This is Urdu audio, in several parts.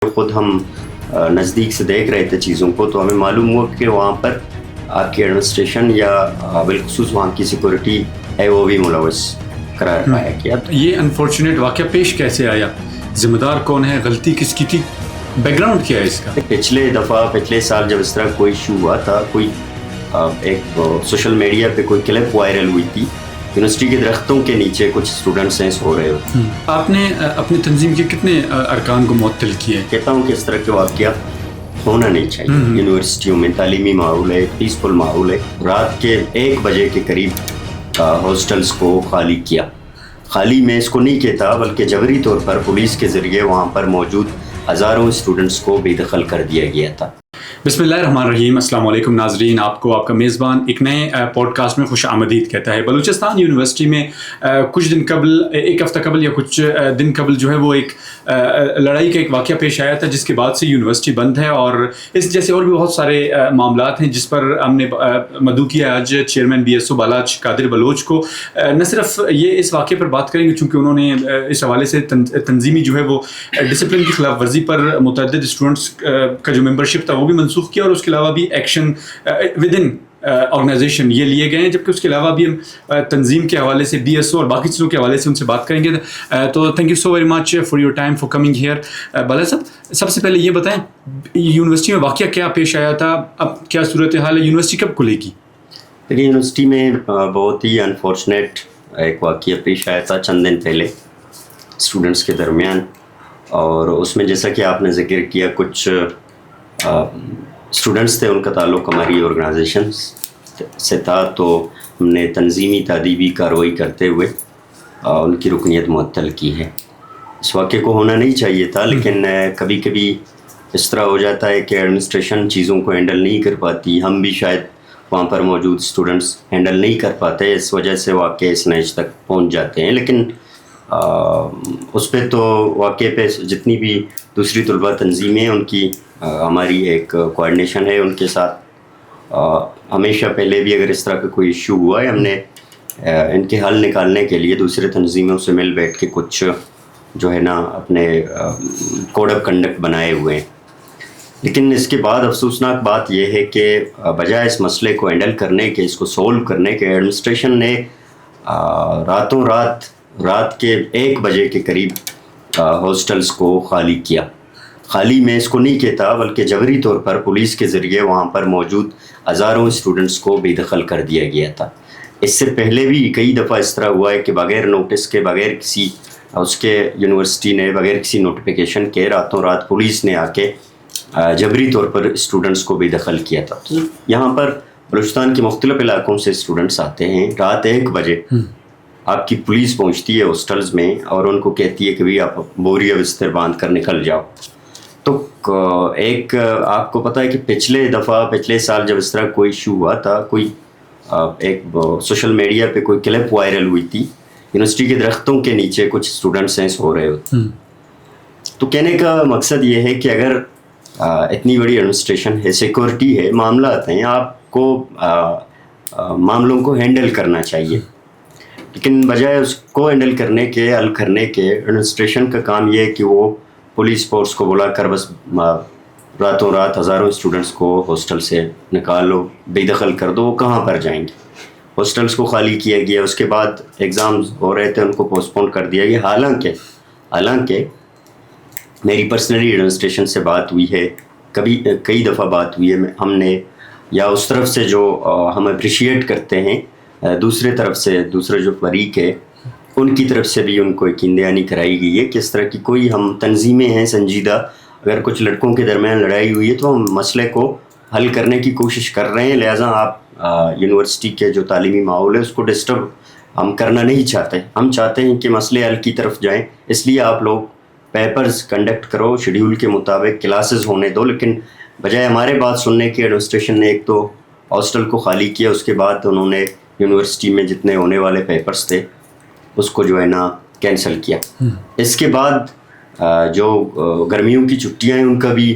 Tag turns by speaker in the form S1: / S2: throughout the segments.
S1: خود ہم نزدیک سے دیکھ رہے تھے چیزوں کو تو ہمیں معلوم ہوا کہ وہاں پر آپ کی ایڈمنسٹریشن یا بالخصوص وہاں کی سیکورٹی ہے وہ بھی ملوث قرار پایا گیا.
S2: یہ انفارچونیٹ واقعہ پیش کیسے آیا؟ ذمہ دار کون ہے؟ غلطی کس کی تھی؟ بیک گراؤنڈ کیا ہے اس کا؟
S1: پچھلے سال جب اس طرح کوئی ایشو ہوا تھا، کوئی ایک سوشل میڈیا پہ کوئی کلپ وائرل ہوئی تھی، یونیورسٹی کے درختوں کے نیچے کچھ اسٹوڈنٹس ہیں سو رہے ہوتے.
S2: آپ نے اپنی تنظیم کے کتنے ارکان کو معطل کیے؟
S1: کہتا ہوں کہ اس طرح کے واقعات ہونا نہیں چاہیے. یونیورسٹیوں میں تعلیمی ماحول ہے، پیسفل ماحول ہے. رات کے 1 بجے کے قریب ہاسٹلس کو خالی کیا. خالی میں اس کو نہیں کہتا بلکہ جبری طور پر پولیس کے ذریعے وہاں پر موجود ہزاروں اسٹوڈنٹس کو بے دخل کر دیا گیا تھا.
S2: بسم اللہ الرحمن الرحیم. السلام علیکم ناظرین، آپ کو آپ کا میزبان ایک نئے پوڈ کاسٹ میں خوش آمدید کہتا ہے. بلوچستان یونیورسٹی میں کچھ دن قبل، ایک ہفتہ قبل یا کچھ دن قبل جو ہے وہ ایک لڑائی کا ایک واقعہ پیش آیا تھا، جس کے بعد سے یونیورسٹی بند ہے. اور اس جیسے اور بھی بہت سارے معاملات ہیں جس پر ہم نے مدعو کیا آج چیئرمین BSO بالاچ قادر بلوچ کو. نہ صرف یہ اس واقعے پر بات کریں گے چونکہ انہوں نے اس حوالے سے تنظیمی جو ہے وہ ڈسپلن کی خلاف ورزی پر متعدد اسٹوڈنٹس کا جو ممبرشپ تھا وہ بھی منسوخ کیا، اور اس کے علاوہ بھی ایکشن ود ان آرگنائزیشن یہ لیے گئے ہیں. جبکہ اس کے علاوہ بھی ہم تنظیم کے حوالے سے BSO اور باقی چیزوں کے حوالے سے ان سے بات کریں گے. تو thank you so very much for your time for coming hair. بالا صاحب، سب سے پہلے یہ بتائیں یونیورسٹی میں واقعہ کیا پیش آیا تھا، اب کیا صورتحال ہے، یونیورسٹی کب کھلے گی؟
S1: لیکن یونیورسٹی میں بہت ہی انفارچونیٹ ایک واقعہ پیش آیا تھا چند دن پہلے اسٹوڈنٹس کے درمیان. اور اس میں جیسا کہ آپ نے ذکر کیا، کچھ اسٹوڈنٹس تھے، ان کا تعلق ہماری آرگنائزیشن سے تھا. تو ہم نے تنظیمی تعدیبی کارروائی کرتے ہوئے ان کی رکنیت معطل کی ہے. اس واقعے کو ہونا نہیں چاہیے تھا، لیکن کبھی کبھی اس طرح ہو جاتا ہے کہ ایڈمنسٹریشن چیزوں کو ہینڈل نہیں کر پاتی. ہم بھی شاید وہاں پر موجود اسٹوڈنٹس ہینڈل نہیں کر پاتے، اس وجہ سے واقعے اس نیچ تک پہنچ جاتے ہیں. لیکن اس پہ تو واقعے پہ جتنی بھی دوسری طلباء تنظیمیں ان کی ہماری ایک کوآرڈینیشن ہے ان کے ساتھ. ہمیشہ پہلے بھی اگر اس طرح کا کوئی ایشو ہوا ہے، ہم نے ان کے حل نکالنے کے لیے دوسرے تنظیموں سے مل بیٹھ کے کچھ جو ہے نا اپنے کوڈ آف کنڈکٹ بنائے ہوئے ہیں. لیکن اس کے بعد افسوسناک بات یہ ہے کہ بجائے اس مسئلے کو ہینڈل کرنے کے، اس کو سولو کرنے کے، ایڈمنسٹریشن نے راتوں رات کے 1 بجے کے قریب ہاسٹلس کو خالی کیا. خالی میں اس کو نہیں کہتا بلکہ جبری طور پر پولیس کے ذریعے وہاں پر موجود ہزاروں اسٹوڈنٹس کو بے دخل کر دیا گیا تھا. اس سے پہلے بھی کئی دفعہ اس طرح ہوا ہے کہ بغیر نوٹس کے، بغیر کسی اس کے یونیورسٹی نے بغیر کسی نوٹیفیکیشن کے راتوں رات پولیس نے آ کے جبری طور پر اسٹوڈنٹس کو بے دخل کیا تھا. تو یہاں پر بلوچستان کے مختلف علاقوں سے اسٹوڈنٹس آتے ہیں. رات 1 بجے آپ کی پولیس پہنچتی ہے ہاسٹلز میں اور ان کو کہتی ہے کہ بھئی آپ بوری بستر باندھ کر نکل جاؤ. تو ایک آپ کو پتہ ہے کہ پچھلے سال جب اس طرح کوئی ایشو ہوا تھا، کوئی ایک سوشل میڈیا پہ کوئی کلپ وائرل ہوئی تھی، یونیورسٹی کے درختوں کے نیچے کچھ اسٹوڈنٹس ہیں سو رہے ہوتے. تو کہنے کا مقصد یہ ہے کہ اگر اتنی بڑی ایڈمنسٹریشن ہے، سیکورٹی ہے، معاملات ہیں، آپ کو معاملوں کو ہینڈل کرنا چاہیے. لیکن بجائے اس کو ہینڈل کرنے کے، حل کرنے کے، ایڈمنسٹریشن کا کام یہ ہے کہ وہ پولیس فورس کو بلا کر بس راتوں رات ہزاروں اسٹوڈنٹس کو ہاسٹل سے نکالو، بے دخل کر دو. وہ کہاں پر جائیں گے؟ ہاسٹلس کو خالی کیا گیا. اس کے بعد ایگزامز ہو رہے تھے، ان کو پوسٹ پون کر دیا گیا. حالانکہ میری پرسنلی ایڈمنسٹریشن سے بات ہوئی ہے، کئی دفعہ بات ہوئی ہے. ہم نے یا اس طرف سے جو ہم اپریشیٹ کرتے ہیں، دوسرے جو فریق ہے ان کی طرف سے بھی ان کو یقین دہانی کرائی گئی ہے کہ اس طرح کی کوئی ہم تنظیمیں ہیں سنجیدہ. اگر کچھ لڑکوں کے درمیان لڑائی ہوئی ہے تو ہم مسئلے کو حل کرنے کی کوشش کر رہے ہیں. لہٰذا آپ یونیورسٹی کے جو تعلیمی ماحول ہے اس کو ڈسٹرب ہم کرنا نہیں چاہتے. ہم چاہتے ہیں کہ مسئلے حل کی طرف جائیں. اس لیے آپ لوگ پیپرز کنڈکٹ کرو، شیڈیول کے مطابق کلاسز ہونے دو. لیکن بجائے ہمارے بات سننے کی، ایڈمنسٹریشن نے ایک تو ہاسٹل کو خالی کیا، اس کے بعد انہوں نے یونیورسٹی میں جتنے ہونے والے پیپرز تھے اس کو جو ہے نا کینسل کیا. اس کے بعد جو گرمیوں کی چھٹیاں ہیں ان کا بھی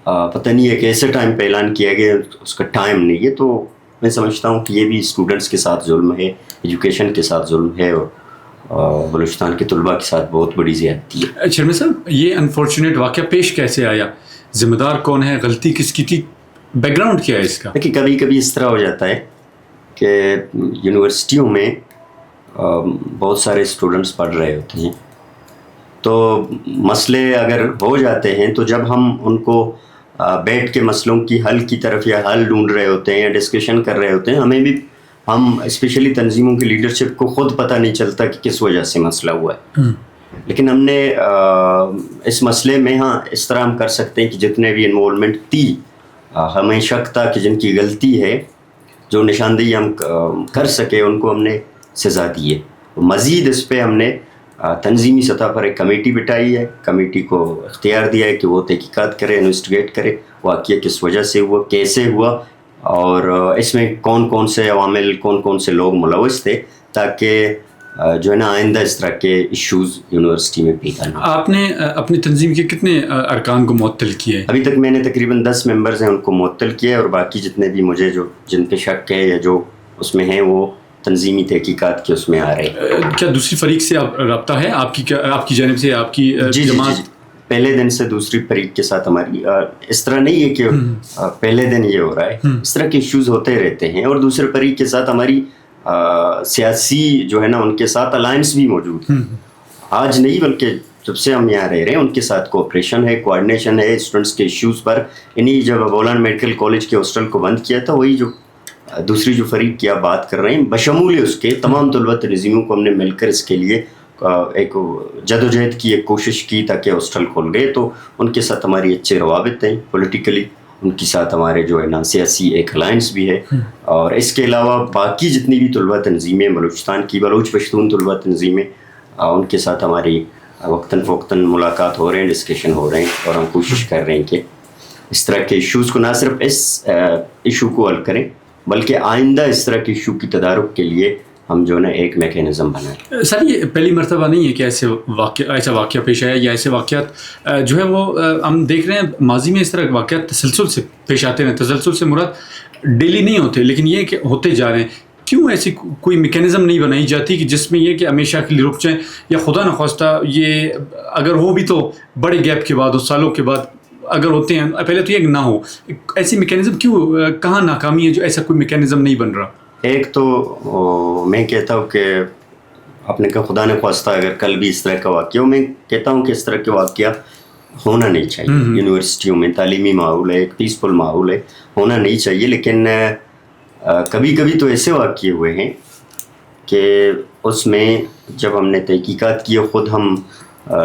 S1: پتہ نہیں ہے کہ ایسے ٹائم پہ اعلان کیا گیا، اس کا ٹائم نہیں ہے. تو میں سمجھتا ہوں کہ یہ بھی اسٹوڈنٹس کے ساتھ ظلم ہے، ایجوکیشن کے ساتھ ظلم ہے. بلوچستان کے طلباء کے ساتھ بہت بڑی زیادتی ہے.
S2: چیئرمین صاحب یہ انفارچونیٹ واقعہ پیش کیسے آیا؟ ذمہ دار کون ہے؟ غلطی کس کی تھی؟ بیک گراؤنڈ کیا ہے اس کا؟
S1: دیکھیے کبھی کبھی اس طرح ہو جاتا ہے کہ یونیورسٹیوں میں بہت سارے اسٹوڈنٹس پڑھ رہے ہوتے ہیں، تو مسئلے اگر ہو جاتے ہیں تو جب ہم ان کو بیٹھ کے مسئلوں کی حل کی طرف یا حل ڈھونڈ رہے ہوتے ہیں یا ڈسکشن کر رہے ہوتے ہیں، ہم اسپیشلی تنظیموں کی لیڈرشپ کو خود پتہ نہیں چلتا کہ کس وجہ سے مسئلہ ہوا ہے. لیکن ہم نے اس مسئلے میں اس طرح ہم کر سکتے ہیں کہ جتنے بھی انوالومنٹ تھی، ہمیں شک تھا کہ جن کی غلطی ہے، جو نشاندہی ہم کر سکے، ان کو ہم نے سزا دی ہے. مزید اس پہ ہم نے تنظیمی سطح پر ایک کمیٹی بٹھائی ہے. کمیٹی کو اختیار دیا ہے کہ وہ تحقیقات کرے، انویسٹیگیٹ کرے واقعہ کس وجہ سے ہوا، کیسے ہوا، اور اس میں کون کون سے عوامل، کون کون سے لوگ ملوث تھے، تاکہ جو ہے نا آئندہ اس طرح کے ایشوز یونیورسٹی میں پیدا نہ.
S2: آپ نے اپنی تنظیم کے کتنے ارکان کو معطل کیا ہے؟
S1: ابھی تک میں نے تقریباً 10 ممبرز ہیں ان کو معطل کیا ہے، اور باقی جتنے بھی مجھے جن پہ شک ہے یا جو اس میں ہیں وہ تنظیمی تحقیقات کے اس میں آ رہے ہیں.
S2: کیا دوسری فریق سے رابطہ ہے آپ کی جانب سے؟ آپ کی جماعت
S1: جی پہلے دن سے دوسری فریق کے ساتھ ہماری اس طرح نہیں ہے کہ پہلے دن یہ ہو رہا ہے، اس طرح کے ایشوز ہوتے رہتے ہیں. اور دوسرے فریق کے ساتھ ہماری سیاسی جو ہے نا ان کے ساتھ الائنس بھی موجود ہے. آج نہیں بلکہ جب سے ہم یہاں رہ رہے ہیں ان کے ساتھ کوآپریشن ہے، کوآرڈینیشن ہے اسٹوڈنٹس کے ایشوز پر. جب بولان میڈیکل کالج کے ہاسٹل کو بند کیا تھا، وہی جو دوسری جو فریق کی آپ بات کر رہے ہیں، بشمول اس کے تمام طلبہ تنظیموں کو ہم نے مل کر اس کے لیے ایک جدوجہد کی، ایک کوشش کی تاکہ ہاسٹل کھول گئے. تو ان کے ساتھ ہماری اچھے روابط ہیں پولیٹیکلی، ان کے ساتھ ہمارے جو ہے نا سیاسی ایک الائنس بھی ہے. اور اس کے علاوہ باقی جتنی بھی طلبہ تنظیمیں بلوچستان کی، بلوچ پشتون طلبہ تنظیمیں، ان کے ساتھ ہماری وقتاً فوقتاً ملاقات ہو رہے ہیں، ڈسکشن ہو رہے ہیں، اور ہم کوشش کر رہے ہیں کہ اس طرح کے ایشوز کو نہ صرف اس ایشو کو حل کریں بلکہ آئندہ اس طرح کے ایشو کی تدارک کے لیے ہم جو ہے نا ایک میکینزم بنائیں.
S2: سر یہ پہلی مرتبہ نہیں ہے کہ ایسا واقعہ پیش آیا، یا ایسے واقعات جو ہے وہ ہم دیکھ رہے ہیں ماضی میں اس طرح کے واقعات تسلسل سے پیش آتے ہیں. تسلسل سے مراد ڈیلی نہیں ہوتے، لیکن یہ کہ ہوتے جا رہے ہیں. کیوں ایسی کوئی میکینزم نہیں بنائی جاتی کہ جس میں یہ کہ ہمیشہ کے لیے رک جائیں، یا خدا نخواستہ یہ اگر ہو بھی تو بڑے گیپ کے بعد اور سالوں کے بعد اگر ہوتے ہیں، پہلے تو یہ نہ ہو. ایسی میکینزم کیوں، کہاں ناکامی ہے جو ایسا کوئی میکینزم نہیں بن رہا؟
S1: ایک تو میں کہتا ہوں کہ آپ نے کہا خدا نے خواستہ اگر کل بھی اس طرح کا واقعہ ہو، میں کہتا ہوں کہ اس طرح کے واقعہ ہونا نہیں چاہیے. یونیورسٹیوں میں تعلیمی ماحول ہے، ایک پیسفل ماحول ہے، ہونا نہیں چاہیے. لیکن کبھی کبھی تو ایسے واقعے ہوئے ہیں کہ اس میں جب ہم نے تحقیقات کی، خود ہم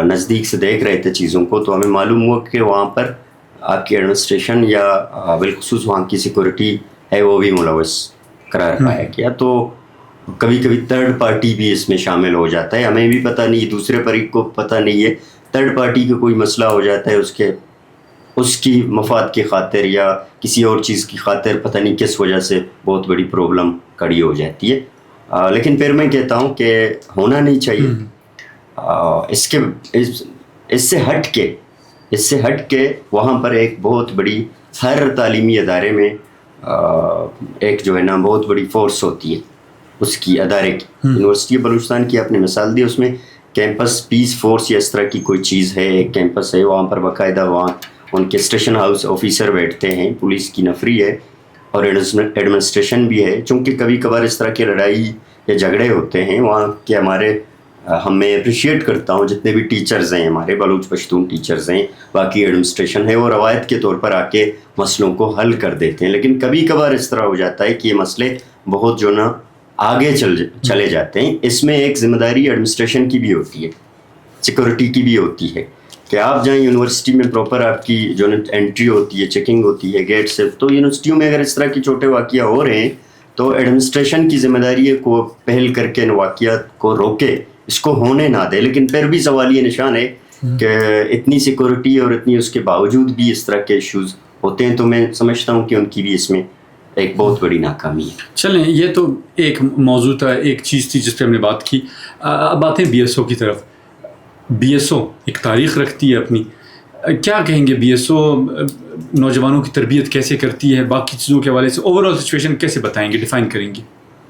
S1: نزدیک سے دیکھ رہے تھے چیزوں کو، تو ہمیں معلوم ہوا کہ وہاں پر آپ کی ایڈمنسٹریشن یا بالخصوص وہاں کی سیکورٹی ہے وہ بھی ملوث قرار پایا گیا. تو کبھی کبھی تھرڈ پارٹی بھی اس میں شامل ہو جاتا ہے. ہمیں بھی پتہ نہیں، دوسرے فریق کو پتہ نہیں ہے، تھرڈ پارٹی کا کوئی مسئلہ ہو جاتا ہے، اس کی مفاد کی خاطر یا کسی اور چیز کی خاطر پتہ نہیں کس وجہ سے بہت بڑی پرابلم کھڑی ہو جاتی ہے. لیکن پھر میں کہتا ہوں کہ ہونا نہیں چاہیے. اس سے ہٹ کے وہاں پر ایک بہت بڑی، ہر تعلیمی ادارے میں ایک جو ہے نا بہت بڑی فورس ہوتی ہے اس کی ادارے کی. یونیورسٹی بلوچستان کی آپ نے مثال دی، اس میں کیمپس پیس فورس یا اس طرح کی کوئی چیز ہے، ایک کیمپس ہے، وہاں پر باقاعدہ وہاں ان کے اسٹیشن ہاؤس آفیسر بیٹھتے ہیں، پولیس کی نفری ہے اور ایڈمنسٹریشن بھی ہے. چونکہ کبھی کبھار اس طرح کی لڑائی یا جھگڑے ہوتے ہیں وہاں کے میں اپریشیٹ کرتا ہوں جتنے بھی ٹیچرز ہیں، ہمارے بلوچ پشتون ٹیچرز ہیں، باقی ایڈمنسٹریشن ہے، وہ روایت کے طور پر آ کے مسئلوں کو حل کر دیتے ہیں. لیکن کبھی کبھار اس طرح ہو جاتا ہے کہ یہ مسئلے بہت جو نا آگے چلے جاتے ہیں. اس میں ایک ذمہ داری ایڈمنسٹریشن کی بھی ہوتی ہے، سیکورٹی کی بھی ہوتی ہے کہ آپ جائیں یونیورسٹی میں پراپر آپ کی جو نا انٹری ہوتی ہے، چیکنگ ہوتی ہے گیٹ سے. تو یونیورسٹیوں میں اگر اس طرح کے چھوٹے واقعہ ہو رہے ہیں تو ایڈمنسٹریشن کی ذمہ داری ہے کو پہل کر کے ان واقعات کو روکے، اس کو ہونے نہ دے. لیکن پھر بھی سوال یہ نشان ہے کہ اتنی سیکورٹی اور اتنی اس کے باوجود بھی اس طرح کے ایشوز ہوتے ہیں. تو میں سمجھتا ہوں کہ ان کی بھی اس میں ایک بہت بڑی ناکامی ہے.
S2: چلیں یہ تو ایک موضوع تھا، ایک چیز تھی جس پہ ہم نے بات کی. اب آتے ہیں بی ایس او کی طرف. بی ایس او ایک تاریخ رکھتی ہے اپنی، کیا کہیں گے بی ایس او نوجوانوں کی تربیت کیسے کرتی ہے، باقی چیزوں کے حوالے سے اوور آل سچویشن کیسے بتائیں گے، ڈیفائن کریں گے؟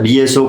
S1: BSO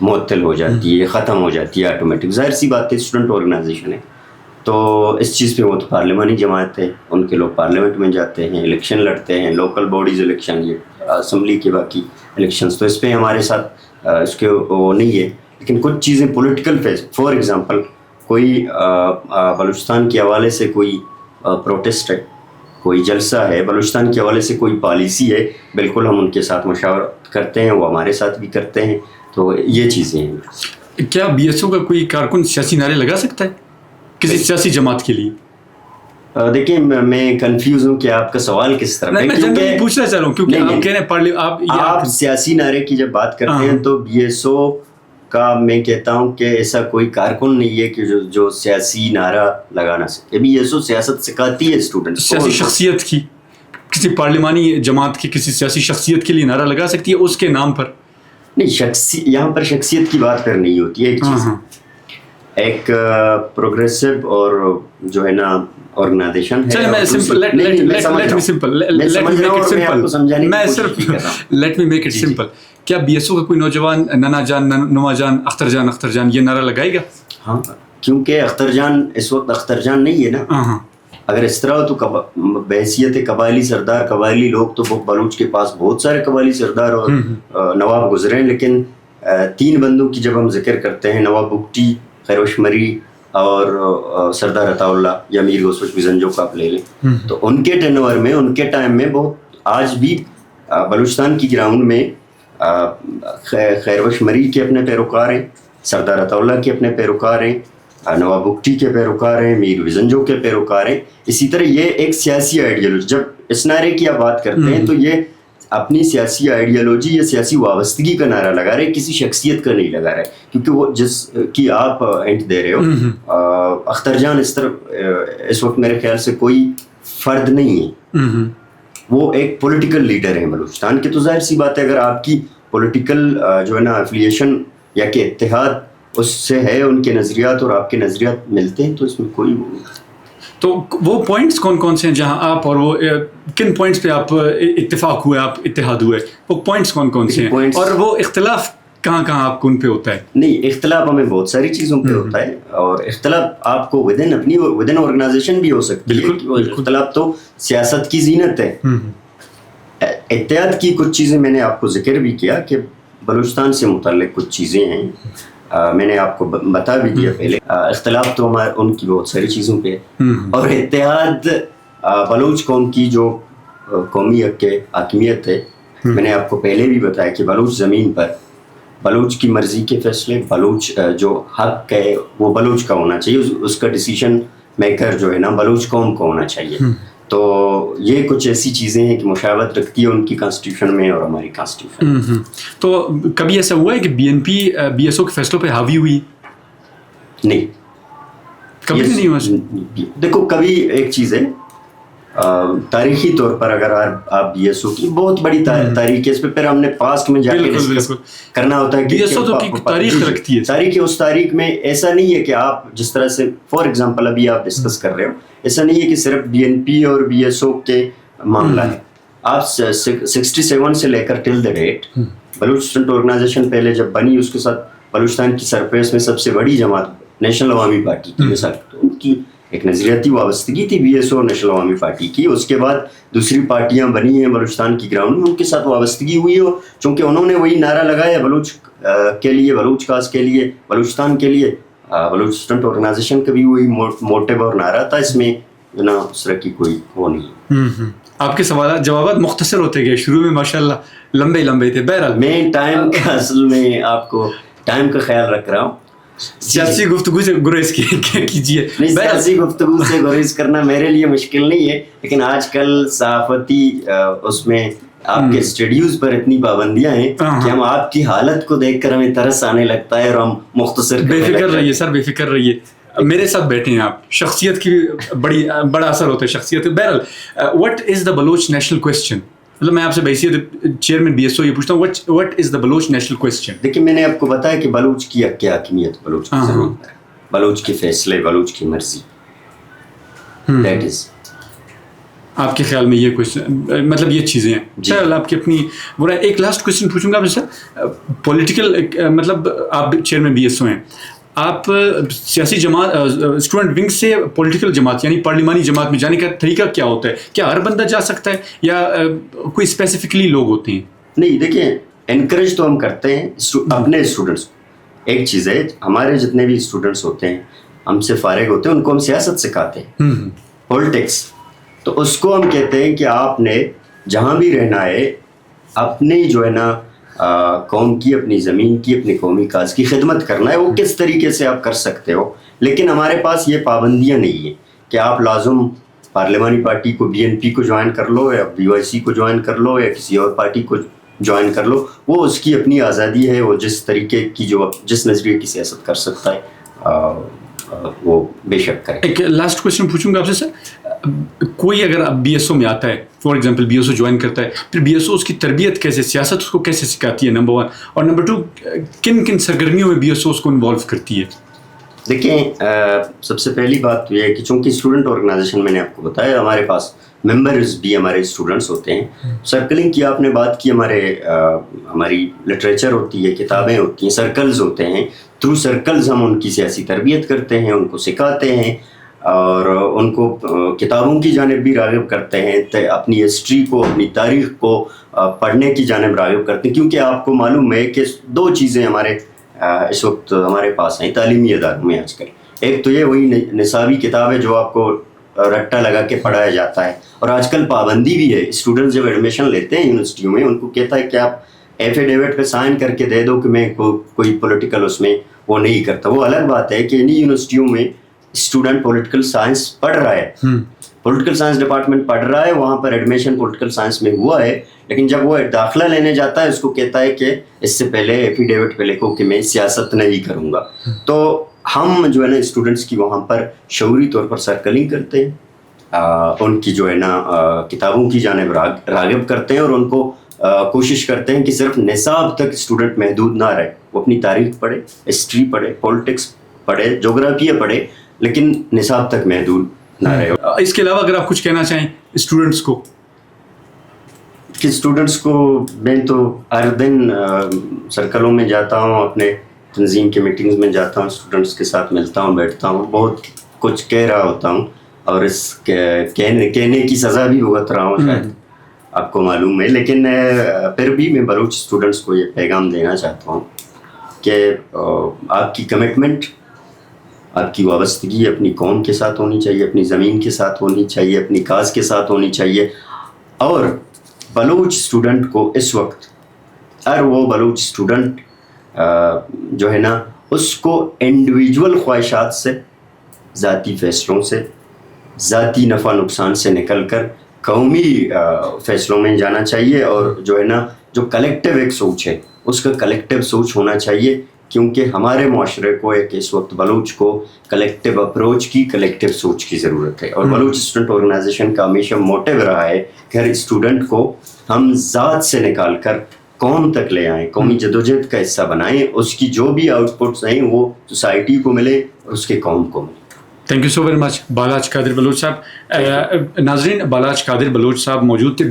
S1: معطل ہو جاتی ہے, ختم ہو جاتی ہے آٹومیٹک. ظاہر سی بات ہے اسٹوڈنٹ آرگنائزیشن ہے, تو اس چیز پہ وہ تو پارلیمانی جماعت ہے, ان کے لوگ پارلیمنٹ میں جاتے ہیں, الیکشن لڑتے ہیں, لوکل باڈیز الیکشن, یہ اسمبلی کے باقی الیکشنز, تو اس پہ ہمارے ساتھ اس کے وہ نہیں ہے. لیکن کچھ چیزیں پولیٹیکل فیس, فار ایگزامپل کوئی بلوچستان کے حوالے سے کوئی پروٹیسٹ ہے, کوئی جلسہ ہے, بلوچستان کے حوالے سے کوئی پالیسی ہے, بالکل ہم ان کے ساتھ مشاورت کرتے ہیں, وہ ہمارے ساتھ بھی کرتے ہیں. تو یہ چیزیں ہیں.
S2: کیا بی ایس او کا کوئی کارکن سیاسی نعرے لگا سکتا ہے کسی سیاسی جماعت کے لیے؟
S1: دیکھیں میں کنفیوز ہوں کہ آپ کا سوال کس طرح ہے,
S2: کیونکہ پوچھنا چاہ رہا ہوں کیونکہ آپ کہہ رہے ہیں
S1: آپ سیاسی نعرے کی جب بات کرتے ہیں تو بی ایس او کا میں کہتا ہوں کہ ایسا کوئی کارکن نہیں ہے کہ جو سیاسی نعرہ لگا نہ سکے. ابھی ایسو سیاست سکھاتی ہے اسٹوڈنٹ.
S2: سیاسی شخصیت کی کسی پارلیمانی جماعت کی کسی سیاسی شخصیت کے لیے نعرہ لگا سکتی ہے اس کے نام پر؟
S1: نہیں, یہاں پر شخصیت کی بات کرنی ہوتی ہے. ایک چیز ایک پروگریسو اور جو ہے نا آرگنائزیشن ہے.
S2: Let me make it simple. کیا بی ایس او کا کوئی نوجوان ننا جان, نما جان, اختر جان یہ نعرہ لگائے گا؟
S1: ہاں, کیونکہ اختر جان اس وقت اختر جان نہیں ہے نا. اگر اس طرح ہو تو بحیثیت قبائلی سردار, قبائلی لوگ تو بلوچ کے پاس بہت سارے قبائلی سردار اور نواب گزرے ہیں, لیکن 3 بندوں کی جب ہم ذکر کرتے ہیں, نواب بگٹی, خیروش مری اور سردار عطا اللہ یا میر گوسوش وزنجو کا آپ لے لیں, تو ان کے ٹینور میں, ان کے ٹائم میں بہت آج بھی بلوچستان کی گراؤنڈ میں خیروش مری کے اپنے پیروکار ہیں, سردار عطا اللہ کے اپنے پیروکار ہیں, نواب بگٹی کے پیروکار ہیں, میر وزنجو کے پیروکار ہیں. اسی طرح یہ ایک سیاسی آئیڈیالوجی, جب اس نعرے کی آپ بات کرتے ہیں تو یہ اپنی سیاسی آئیڈیالوجی یا سیاسی وابستگی کا نعرہ لگا رہے, کسی شخصیت کا نہیں لگا رہے, کیونکہ وہ جس کی آپ ہنٹ دے رہے ہو, اختر جان اس وقت میرے خیال سے کوئی فرد نہیں ہے, وہ ایک پولیٹیکل لیڈر ہیں بلوچستان کے. تو ظاہر سی بات ہے اگر آپ کی پولیٹیکل جو ہے نا افیلیشن یا کہ اتحاد اس سے ہے, ان کے نظریات اور آپ کے نظریات ملتے ہیں, تو اس میں کوئی
S2: تو وہ پوائنٹس کون کون سے ہیں جہاں آپ اور وہ کن پوائنٹس پہ آپ اتفاق ہوئے, آپ اتحاد ہوئے, وہ پوائنٹس کون کون سے ہیں, اور وہ اختلاف کہاں آپ کو ان پہ ہوتا ہے؟
S1: نہیں, اختلاف ہمیں بہت ساری چیزوں پہ ہوتا ہے, اور اختلاف آپ کو ودن آرگنائزیشن بھی ہو سکتی ہے. اختلاف تو سیاست کی زینت ہے. اتحاد کی کچھ چیزیں میں نے آپ کو ذکر بھی کیا کہ بلوچستان سے متعلق کچھ چیزیں ہیں, میں نے آپ کو بتا بھی دیا پہلے. اختلاف تو ہمارے ان کی بہت ساری چیزوں پہ ہے, اور اتحاد بلوچ قوم کی جو قومی حاکمیت ہے. میں نے آپ کو پہلے بھی بتایا کہ بلوچ زمین پر بلوچ کی مرضی کے فیصلے, بلوچ جو حق ہے وہ بلوچ کا ہونا چاہیے, اس کا ڈیسیشن میکر جو ہے نا بلوچ قوم کو ہونا چاہیے. تو یہ کچھ ایسی چیزیں ہیں کہ مشابہت رکھتی ہے ان کی کانسٹیٹیوشن میں اور ہماری کانسٹیٹیوشن.
S2: تو کبھی ایسا ہوا ہے کہ B N P B S O کے فیصلوں پہ حاوی ہوئی؟
S1: نہیں,
S2: کبھی نہیں ہوا.
S1: دیکھو کبھی ایک چیز ہے, تاریخی طور پر اگر آپ بی ایس او کی بہت بڑی تاریخ ہے, اس پہ پھر ہم نے پاسٹ میں جا کے ڈسکس کرنا ہوتا ہے
S2: بی ایس او تو تاریخ رکھتی ہے.
S1: تاریخ اس تاریخ میں ایسا نہیں ہے کہ آپ جس طرح سے فار ایگزامپل ابھی آپ ڈسکس کر رہے ہو, ایسا نہیں ہے کہ صرف بی این پی اور بی ایس او کے معاملہ ہے. آپ 67 سے لے کر till the date Baloch student organization پہلے جب بنی, اس کے ساتھ بلوچستان کی سرفیس میں سب سے بڑی جماعت نیشنل عوامی پارٹی کی مثال, ان کی ایک نظریاتی وابستگی تھی بی ایس او نیشنل عوامی پارٹی کی. اس کے بعد دوسری پارٹیاں بنی ہیں بلوچستان کی گراؤنڈ میں, ان کے ساتھ وابستگی ہوئی ہو, چونکہ انہوں نے وہی نعرہ لگایا بلوچ کے لیے, بلوچ کاز کے لیے, بلوچستان کے لیے. بلوچ اسٹوڈنٹ آرگنائزیشن کا بھی وہی موٹیو اور نعرہ تھا, اس میں نا اس طرح کی کوئی وہ نہیں.
S2: آپ کے سوالات جوابات مختصر ہوتے گئے, شروع میں ماشاءاللہ لمبے تھے. بہرحال
S1: میں ٹائم کا اصل میں آپ کو ٹائم کا خیال رکھ رہا ہوں.
S2: سیاسی گفتگو سے گریز کیجیے.
S1: سیاسی گفتگو سے گریز کرنا میرے لیے مشکل نہیں ہے, لیکن آج کل صحافتی اس میں آپ کے اسٹڈیوز پر اتنی پابندیاں ہیں کہ ہم آپ کی حالت کو دیکھ کر ہمیں ترس آنے لگتا ہے, اور ہم مختصر
S2: بے فکر رہیے سر, بے فکر رہیے, میرے ساتھ بیٹھے ہیں آپ. شخصیت کی بڑا اثر ہوتا ہے شخصیت. بہرحال what is the Baloch national question, مطلب میں آپ سے بحیثیت چیئرمین بی ایس او یہ پوچھتا ہوں, what is the Baloch national question.
S1: دیکھیے میں نے آپ کو بتایا کہ بلوچ کی کیا حاکمیت, بلوچ کی زمین پر, بلوچ کے فیصلے, بلوچ کی مرضی, دیٹ از.
S2: آپ کے خیال میں یہ کچھ مطلب یہ چیزیں ہیں. سر آپ کی اپنی برا ایک لاسٹ کویشچن پوچھوں گا آپ سے. پولیٹیکل مطلب آپ چیئرمین BSO ہیں, آپ سیاسی جماعت اسٹوڈنٹ ونگ سے پولیٹیکل جماعت یعنی پارلیمانی جماعت میں جانے کا طریقہ کیا ہوتا ہے؟ کیا ہر بندہ جا سکتا ہے یا کوئی اسپیسیفکلی لوگ ہوتے ہیں؟
S1: نہیں دیکھیں, انکریج تو ہم کرتے ہیں اپنے اسٹوڈنٹس کو. ایک چیز ہے, ہمارے جتنے بھی اسٹوڈنٹس ہوتے ہیں ہم سے فارغ ہوتے ہیں, ان کو ہم سیاست سکھاتے ہیں, پولیٹکس. تو اس کو ہم کہتے ہیں کہ آپ نے جہاں بھی رہنا ہے اپنی جو ہے نا قوم کی, اپنی زمین کی, اپنی قومی کاز کی خدمت کرنا ہے. وہ کس طریقے سے آپ کر سکتے ہو, لیکن ہمارے پاس یہ پابندیاں نہیں ہیں کہ آپ لازم پارلیمانی پارٹی کو BNP کو جوائن کر لو یا BYC کو جوائن کر لو یا کسی اور پارٹی کو جوائن کر لو. وہ اس کی اپنی آزادی ہے, وہ جس طریقے کی جس نظریے کی سیاست کر سکتا ہے وہ بے شک کرے.
S2: ایک لاسٹ کویشچن پوچھوں گا آپ سے سر. کوئی اگر اب BSO میں آتا ہے, فار ایگزامپل BSO جوائن کرتا ہے, پھر BSO اس کی تربیت کیسے, سیاست اس کو کیسے سکھاتی ہے, نمبر 1, اور نمبر 2 کن کن سرگرمیوں میں BSO اس کو انوالو کرتی ہے؟
S1: دیکھیں, سب سے پہلی بات تو یہ ہے کہ چونکہ اسٹوڈنٹ آرگنائزیشن میں نے آپ کو بتایا ہمارے پاس ممبرز بھی ہمارے اسٹوڈنٹس ہوتے ہیں. سرکلنگ کی آپ نے بات کی, ہماری لٹریچر ہوتی ہے, کتابیں ہوتی ہیں, سرکلز ہوتے ہیں. تھرو سرکلز ہم ان کی سیاسی تربیت کرتے ہیں, ان کو سکھاتے ہیں اور ان کو کتابوں کی جانب بھی راغب کرتے ہیں, اپنی ہسٹری کو, اپنی تاریخ کو پڑھنے کی جانب راغب کرتے ہیں. کیونکہ آپ کو معلوم ہے کہ 2 چیزیں ہمارے اس وقت ہمارے پاس ہیں تعلیمی اداروں میں آج کل. ایک تو یہ وہی نصابی کتاب ہے جو آپ کو رٹا لگا کے پڑھایا جاتا ہے, اور آج کل پابندی بھی ہے. اسٹوڈنٹس جب ایڈمیشن لیتے ہیں یونیورسٹیوں میں ان کو کہتا ہے کہ آپ ایفیڈیوٹ پہ سائن کر کے دے دو کہ میں کوئی پولیٹیکل اس میں وہ نہیں کرتا. وہ الگ بات ہے کہ انہیں یونیورسٹیوں میں اسٹوڈنٹ پولیٹیکل سائنس پڑھ رہا ہے, پولیٹیکل سائنس ڈپارٹمنٹ پڑھ رہا ہے, وہاں پر ایڈمیشن پولیٹیکل سائنس میں ہوا ہے, لیکن جب وہ داخلہ لینے جاتا ہے اس کو کہتا ہے کہ اس سے پہلے ایفیڈیوٹ پہ لکھو کہ میں سیاست نہیں کروں گا. تو ہم جو ہے نا اسٹوڈنٹس کی وہاں پر شعوری طور پر سرکلنگ کرتے ہیں, ان کی جو ہے نا کتابوں کی جانب راغب کرتے ہیں, اور ان کو کوشش کرتے ہیں کہ صرف نصاب تک اسٹوڈنٹ محدود نہ رہے. وہ اپنی تاریخ پڑھے, ہسٹری پڑھے, پولیٹکس پڑھے, جغرافیہ پڑھے, لیکن نصاب تک محدود نہ رہے.
S2: اس کے علاوہ اگر آپ کچھ کہنا چاہیں اسٹوڈنٹس کو.
S1: کہ اسٹوڈنٹس کو میں تو ہر دن سرکلوں میں جاتا ہوں, اپنے تنظیم کے میٹنگز میں جاتا ہوں, اسٹوڈنٹس کے ساتھ ملتا ہوں, بیٹھتا ہوں, بہت کچھ کہہ رہا ہوتا ہوں, اور اس کہنے کی سزا بھی بھگت رہا ہوں شاید آپ کو معلوم ہے. لیکن پھر بھی میں بلوچ اسٹوڈنٹس کو یہ پیغام دینا چاہتا ہوں کہ آپ کی کمٹمنٹ, آپ کی وابستگی اپنی قوم کے ساتھ ہونی چاہیے, اپنی زمین کے ساتھ ہونی چاہیے, اپنی کاز کے ساتھ ہونی چاہیے. اور بلوچ اسٹوڈنٹ کو اس وقت ہر وہ بلوچ اسٹوڈنٹ جو ہے نا اس کو انڈیویجول خواہشات سے, ذاتی فیصلوں سے, ذاتی نفع نقصان سے نکل کر قومی فیصلوں میں جانا چاہیے. اور جو ہے نا جو کلیکٹیو ایک سوچ ہے اس کا کلیکٹیو سوچ ہونا چاہیے, کیونکہ ہمارے معاشرے کو ایک اس وقت بلوچ کو کلیکٹیو اپروچ کی, کلیکٹیو سوچ کی ضرورت ہے. اور بلوچ اسٹوڈنٹ آرگنائزیشن کا ہمیشہ موٹیو رہا ہے کہ ہر اسٹوڈنٹ کو ہم ذات سے نکال کر قوم تک لے آئیں, قومی جدوجہد کا حصہ بنائیں, اس کی جو بھی آؤٹ پٹس ہیں وہ سوسائٹی کو ملے اور اس کے قوم کو ملے.
S2: Thank you so very much Balach Qadir Baloch صاحب. ناظرین, بالاچ قادر بلوچ صاحب موجود تھے,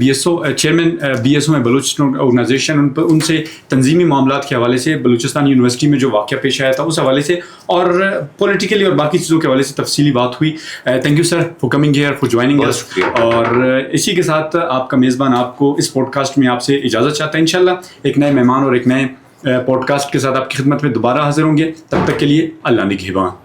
S2: چیئرمین BSO میں بلوچ اسٹوڈنٹ آرگنائزیشن. ان سے تنظیمی معاملات کے حوالے سے, بلوچستان یونیورسٹی میں جو واقعہ پیش آیا تھا اس حوالے سے, اور پولیٹیکلی اور باقی چیزوں کے حوالے سے تفصیلی بات ہوئی. Thank you sir for coming here, for joining us. اور اسی کے ساتھ آپ کا میزبان آپ کو اس پوڈ کاسٹ میں آپ سے اجازت چاہتا ہے. انشاءاللہ ایک نئے مہمان اور ایک نئے پوڈ کاسٹ کے ساتھ آپ کی خدمت میں دوبارہ حاضر ہوں گے. تب تک کے لیے اللہ نگہبان.